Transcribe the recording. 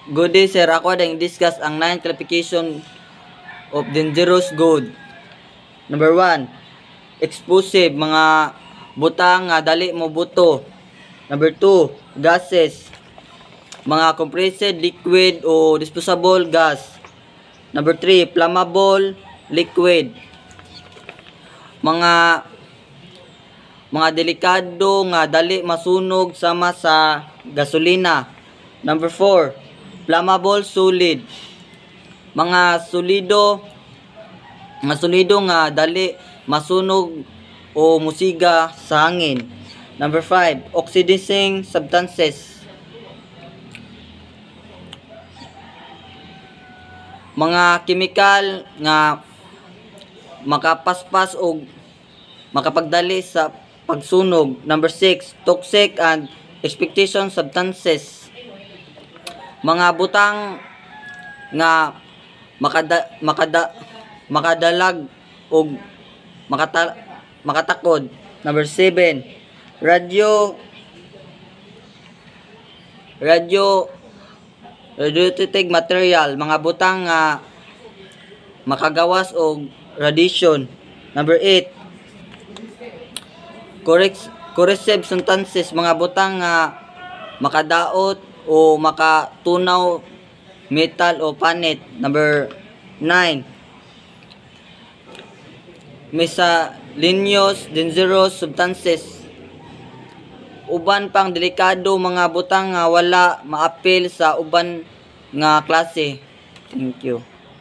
Good day, sir. Ako adang discuss ang 9 classification of dangerous good. Number 1, explosive, mga butang nga dali mo buto. Number 2, gases, mga compressed liquid o disposable gas. Number 3, flammable liquid, mga delikado nga dali masunog sama sa gasolina. Number 4, flammable solid, mga solido nga dali masunog o musiga sa hangin. Number 5, oxidizing substances, mga chemical nga makapaspas o makapagdali sa pagsunog. Number 6, toxic and expectation substances, mga butang nga makadalag o makatakod. Number 7, radioactive material, mga butang nga makagawas og radiation. Number 8, corrosive substances, mga butang nga makadaot o makatunaw metal o panit. Number 9, miscellaneous dangerous substances, uban pang delikado mga butang nga wala maapil sa uban nga klase. Thank you.